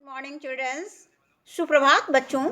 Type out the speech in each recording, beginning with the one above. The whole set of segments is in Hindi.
मॉर्निंग चिल्ड्रंस, सुप्रभात बच्चों।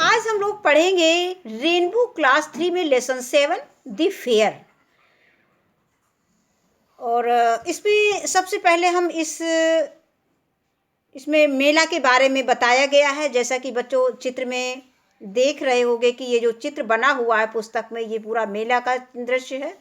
आज हम लोग पढ़ेंगे रेनबो क्लास 3 में लेसन 7 द फेयर। और इसमें सबसे पहले हम इसमें मेला के बारे में बताया गया है। जैसा कि बच्चों चित्र में देख रहे होंगे कि ये जो चित्र बना हुआ है पुस्तक में, ये पूरा मेला का दृश्य है।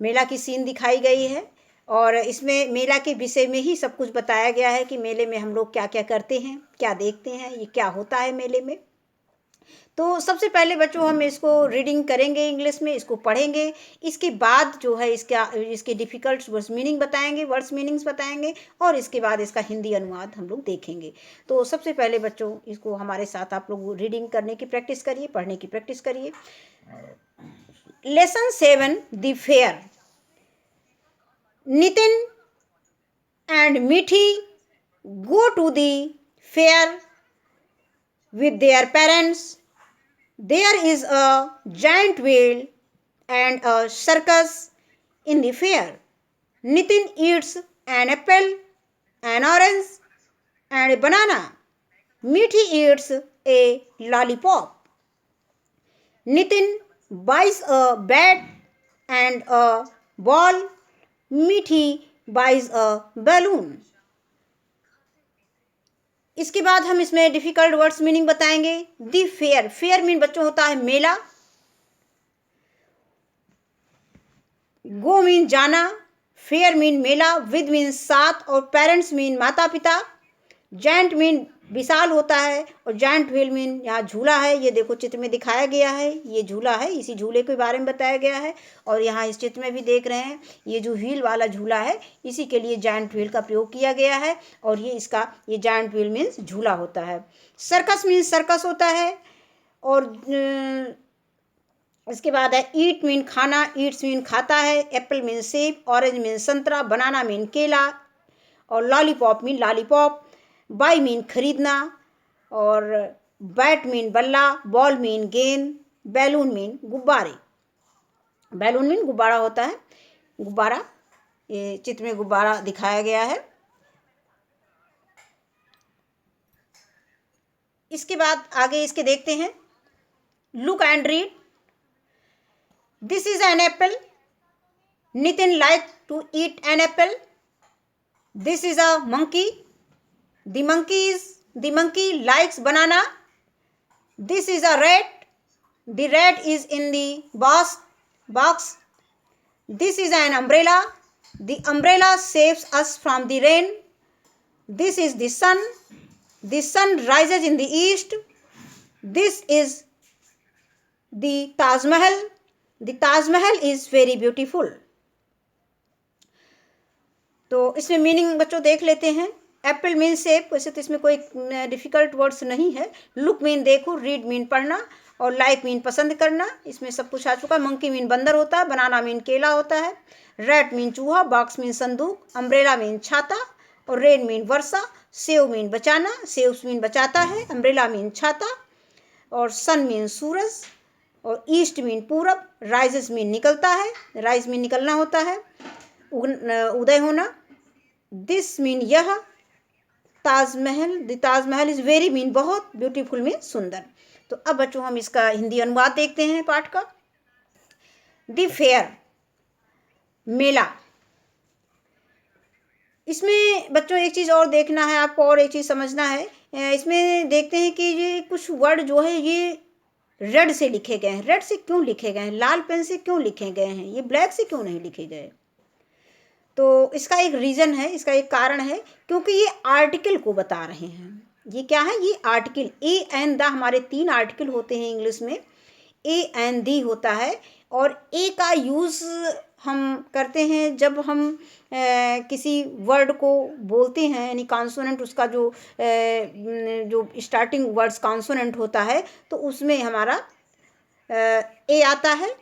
मेला की सीन दिखाई गई है और इसमें मेला के विषय में ही सब कुछ बताया गया है कि मेले में हम लोग क्या क्या करते हैं, क्या देखते हैं, ये क्या होता है मेले में। तो सबसे पहले बच्चों हम इसको रीडिंग करेंगे, इंग्लिश में इसको पढ़ेंगे। इसके बाद जो है इसके डिफ़िकल्ट वर्ड्स मीनिंग बताएंगे, वर्ड्स मीनिंग्स बताएंगे और इसके बाद इसका हिंदी अनुवाद हम लोग देखेंगे। तो सबसे पहले बच्चों इसको हमारे साथ आप लोग रीडिंग करने की प्रैक्टिस करिए, पढ़ने की प्रैक्टिस करिए। Lesson 7 the fair. Nitin and Mithi go to the fair with their parents. There is a giant wheel and a circus in the fair. Nitin eats an apple, an orange, and a banana. Mithi eats a lollipop. Nitin buys a bat and a ball. मीठी बाइज अ बैलून। इसके बाद हम इसमें डिफिकल्ट वर्ड्स मीनिंग बताएंगे। दी फेयर, फेयर मीन बच्चों होता है मेला। गो मीन जाना, fair mean Mela, with mean साथ और पेरेंट्स मीन माता पिता। जायंट मीन विशाल होता है और जायंट व्हील मीन यहाँ झूला है। ये देखो चित्र में दिखाया गया है, ये झूला है, इसी झूले के बारे में बताया गया है। और यहाँ इस चित्र में भी देख रहे हैं ये जो व्हील वाला झूला है, इसी के लिए जायंट व्हील का प्रयोग किया गया है। और ये जायंट व्हील मीन्स झूला होता है। सर्कस मीन्स सर्कस होता है। और इसके बाद है ईट मीन खाना, ईट्स मीन खाता है। एप्पल मीन सेब, ऑरेंज मीन संतरा, बनाना मीन केला और lollipop mean lollipop. By mean खरीदना और बैट मीन बल्ला, बॉल मीन गेंद, बैलून मीन गुब्बारे। बैलून मीन गुब्बारा होता है, गुब्बारा। ये चित्र में गुब्बारा दिखाया गया है। इसके बाद आगे इसके देखते हैं। Look and read. This is an apple. Nitin like to eat an apple. This is a monkey. The monkey likes banana. This is a rat. The rat is in the box. This is an umbrella. The umbrella saves us from the rain. This is the sun. The sun rises in the east. This is the Taj Mahal. The Taj Mahal is very beautiful. तो इसमें मीनिंग बच्चों देख लेते हैं। एप्पल मीन सेब, वैसे तो इसमें कोई डिफ़िकल्ट वर्ड्स नहीं है। लुक मीन देखो, रीड मीन पढ़ना और लाइक मीन पसंद करना, इसमें सब कुछ आ चुका है। मंकी मीन बंदर होता है, बनाना मीन केला होता है, रैट मीन चूहा, बॉक्स मीन संदूक, अम्ब्रेला मीन छाता और रेन मीन वर्षा, सेव मीन बचाना, सेव्स मीन बचाता है, अम्ब्रेला मीन छाता और सन मीन सूरज और ईस्ट मीन पूरब, राइजेस मीन निकलता है, राइज मीन निकलना होता है, उदय होना। दिस मीन यह, Taj Mahal, the Taj Mahal is very mean बहुत, ब्यूटीफुल मीन सुंदर। तो अब बच्चों हम इसका हिंदी अनुवाद देखते हैं पाठ का। द फेयर, मेला। इसमें बच्चों एक चीज़ और देखना है आपको, और एक चीज़ समझना है। इसमें देखते हैं कि ये कुछ वर्ड जो है ये रेड से लिखे गए हैं। रेड से क्यों लिखे गए हैं, लाल पेन से क्यों लिखे गए हैं, ये ब्लैक से क्यों नहीं लिखे गए? तो इसका एक रीज़न है, इसका एक कारण है, क्योंकि ये आर्टिकल को बता रहे हैं। ये क्या है, ये आर्टिकल। ए एंड द, हमारे 3 आर्टिकल होते हैं इंग्लिश में। ए एंड दी होता है और ए का यूज़ हम करते हैं जब हम किसी वर्ड को बोलते हैं, यानी कॉन्सोनेंट उसका जो स्टार्टिंग वर्ड्स कॉन्सोनेंट होता है तो उसमें हमारा ए आता है।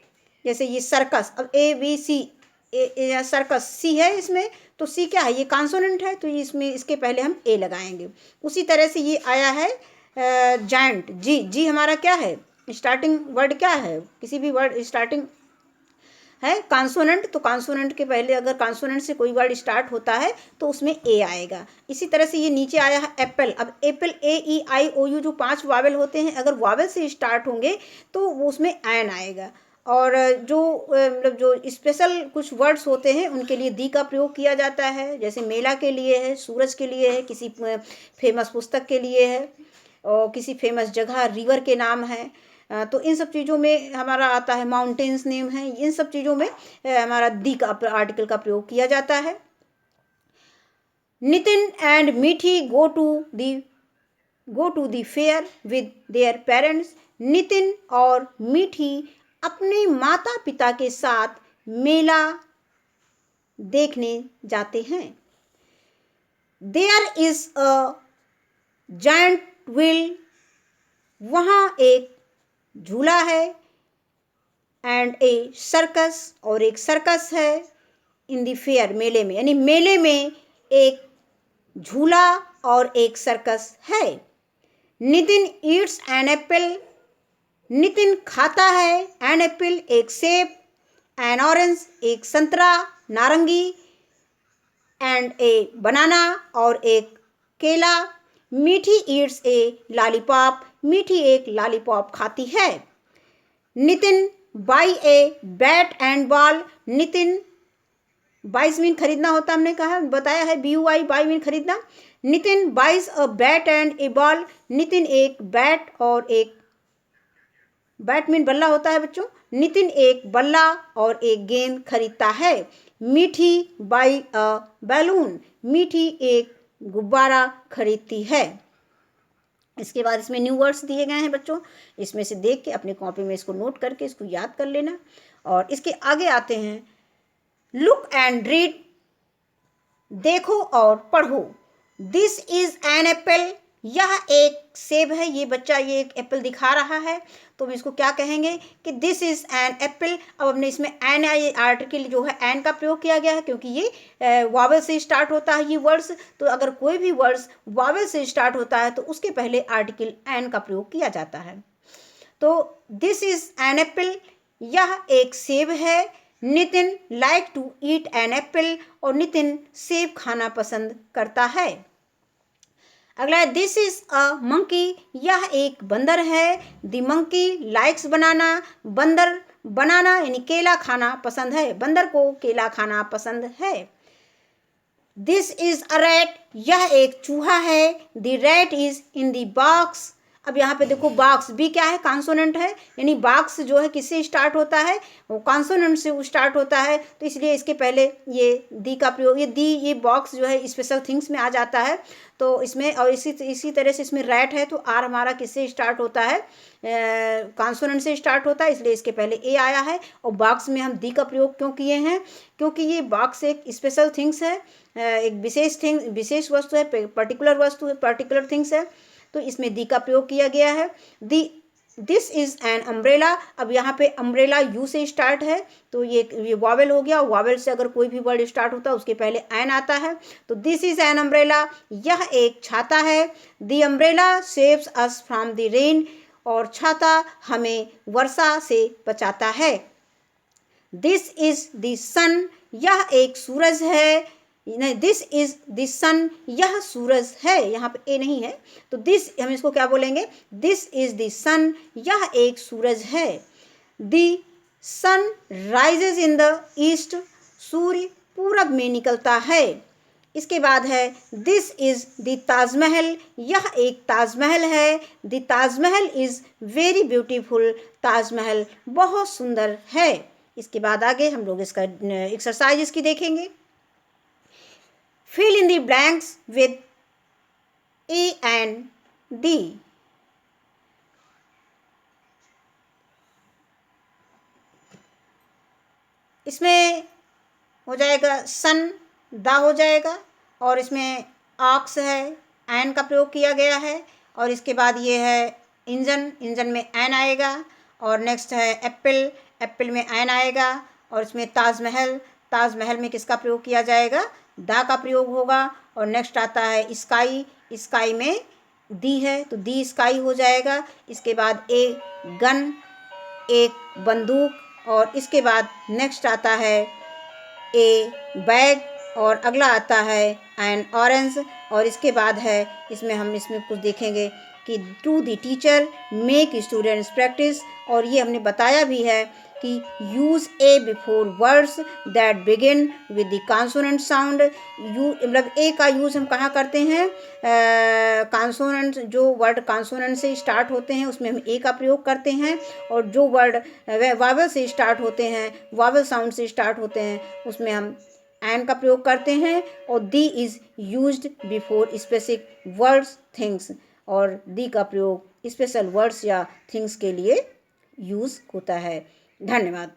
जैसे ये सर्कस, अब ए बी सी, सर्कस सी है इसमें, तो सी क्या है, ये कॉन्सोनेंट है, तो इसमें इसके पहले हम ए लगाएंगे। उसी तरह से ये आया है जायंट, जी, जी हमारा क्या है, स्टार्टिंग वर्ड क्या है, किसी भी वर्ड स्टार्टिंग है कॉन्सोनेंट, तो कॉन्सोनेंट के पहले अगर कॉन्सोनेंट से कोई वर्ड स्टार्ट होता है तो उसमें ए आएगा। इसी तरह से ये नीचे आया है एप्पल। अब एप्पल AEIOU जो 5 वावल होते हैं, अगर वावल से स्टार्ट होंगे तो वो उसमें एन आएगा। और जो मतलब जो स्पेशल कुछ वर्ड्स होते हैं उनके लिए दी का प्रयोग किया जाता है, जैसे मेला के लिए है, सूरज के लिए है, किसी फेमस पुस्तक के लिए है, और किसी फेमस जगह रिवर के नाम है। तो इन सब चीज़ों में हमारा आता है, माउंटेन्स नेम है, इन सब चीज़ों में हमारा दी का आर्टिकल का प्रयोग किया जाता है। Nitin and Mithi go to the fair with their parents. Nitin और मीठी अपने माता पिता के साथ मेला देखने जाते हैं। There is a giant wheel, वहाँ एक झूला है, एंड ए सर्कस, और एक सर्कस है, इन द फेयर, मेले में, यानी मेले में एक झूला और एक सर्कस है। Nitin eats an apple, Nitin खाता है एन एप्पल, एक सेब, एन ऑरेंज, एक संतरा नारंगी, एंड ए बनाना, और एक केला। मीठी ईट्स ए लॉलीपॉप, मीठी एक लॉलीपॉप खाती है। Nitin by a bat and ball, Nitin बाइस मीन खरीदना होता, हमने कहा बताया है, BUI बाई मीन खरीदना। Nitin buys a bat and a ball, Nitin एक बैट और एक, बैट मीन बल्ला होता है बच्चों, नितिन एक बल्ला और एक गेंद खरीदता है। मीठी बाई अ बैलून, मीठी एक गुब्बारा खरीदती है। इसके बाद इसमें न्यू वर्ड्स दिए गए हैं बच्चों, इसमें से देख के अपनी कॉपी में इसको नोट करके इसको याद कर लेना। और इसके आगे आते हैं, लुक एंड रीड, देखो और पढ़ो। दिस इज एन एप्पल, यह एक सेब है। ये बच्चा ये एक एप्पल दिखा रहा है, तो हम इसको क्या कहेंगे कि दिस इज एन एप्पल। अब हमने इसमें एन आर्टिकल जो है एन का प्रयोग किया गया है, क्योंकि ये वावल से स्टार्ट होता है ये वर्ड्स। तो अगर कोई भी वर्ड्स वावल से स्टार्ट होता है तो उसके पहले आर्टिकल एन का प्रयोग किया जाता है। तो दिस इज एन एप्पल, यह एक सेब है। Nitin like to eat an apple, और नितिन सेब खाना पसंद करता है। अगला है, दिस इज अ मंकी, यह एक बंदर है। द मंकी लाइक्स बनाना, बंदर बनाना यानी केला खाना पसंद है, बंदर को केला खाना पसंद है। दिस इज अ रैट, यह एक चूहा है। The rat is in the box. अब यहाँ पे देखो बॉक्स भी क्या है, कॉन्सोनेंट है, यानी बॉक्स जो है किससे स्टार्ट होता है, वो कॉन्सोनेंट से स्टार्ट होता है, तो इसलिए इसके पहले ये दी का प्रयोग, ये बॉक्स जो है स्पेशल थिंग्स में आ जाता है। तो इसमें और इसी तरह से इसमें रैट है, तो आर हमारा किससे स्टार्ट होता है, कॉन्सोनेंट से स्टार्ट होता है, इसलिए इसके पहले ए आया है। और बॉक्स में हम दी का प्रयोग क्यों किए हैं, क्योंकि ये बॉक्स एक स्पेशल थिंग्स है, एक विशेष वस्तु है, पर्टिकुलर वस्तु है, पर्टिकुलर थिंग्स है, तो इसमें दी का प्रयोग किया गया है। दिस इज एन अम्ब्रेला, अब यहाँ पे अम्ब्रेला यू से स्टार्ट है, तो ये वावेल हो गया, वावेल से अगर कोई भी वर्ड स्टार्ट होता है उसके पहले एन आता है। तो दिस इज एन अम्ब्रेला, यह एक छाता है। The umbrella saves us from the rain, और छाता हमें वर्षा से बचाता है। दिस इज द सन, यह एक सूरज है। नहीं, दिस इज द सन, यह सूरज है, यहाँ पे ए नहीं है, तो दिस हम इसको क्या बोलेंगे, दिस इज द सन, यह एक सूरज है। The sun rises in the east, सूर्य पूरब में निकलता है। इसके बाद है, दिस इज द ताजमहल, यह एक ताजमहल है। The Taj Mahal is very beautiful, Taj Mahal बहुत सुंदर है। इसके बाद आगे हम लोग इसका एक्सरसाइज इसकी देखेंगे। Fill in the blanks with A and D. इसमें हो जाएगा सन, दा हो जाएगा, और इसमें ऑक्स है, एन का प्रयोग किया गया है। और इसके बाद ये है इंजन, इंजन में एन आएगा। और नेक्स्ट है एप्पल, एप्पल में एन आएगा। और इसमें ताजमहल, ताजमहल में किसका प्रयोग किया जाएगा, दा का प्रयोग होगा। और नेक्स्ट आता है स्काई, स्काई में दी है, तो दी स्काई हो जाएगा। इसके बाद ए गन, एक बंदूक, और इसके बाद नेक्स्ट आता है ए बैग, और अगला आता है एन ऑरेंज, और इसके बाद है इसमें कुछ देखेंगे कि to the teacher make students practice, और ये हमने बताया भी है कि use a before words that begin with the consonant sound. मतलब ए का यूज़ हम कहाँ करते हैं, कॉन्सोनेंट, जो वर्ड कॉन्सोनेंट से स्टार्ट होते हैं उसमें हम ए का प्रयोग करते हैं, और जो वर्ड वावल से स्टार्ट होते हैं, वावल साउंड से स्टार्ट होते हैं, उसमें हम एन का प्रयोग करते हैं। और the is used before specific words things, और दी का प्रयोग स्पेशल वर्ड्स या थिंग्स के लिए यूज़ होता है। धन्यवाद।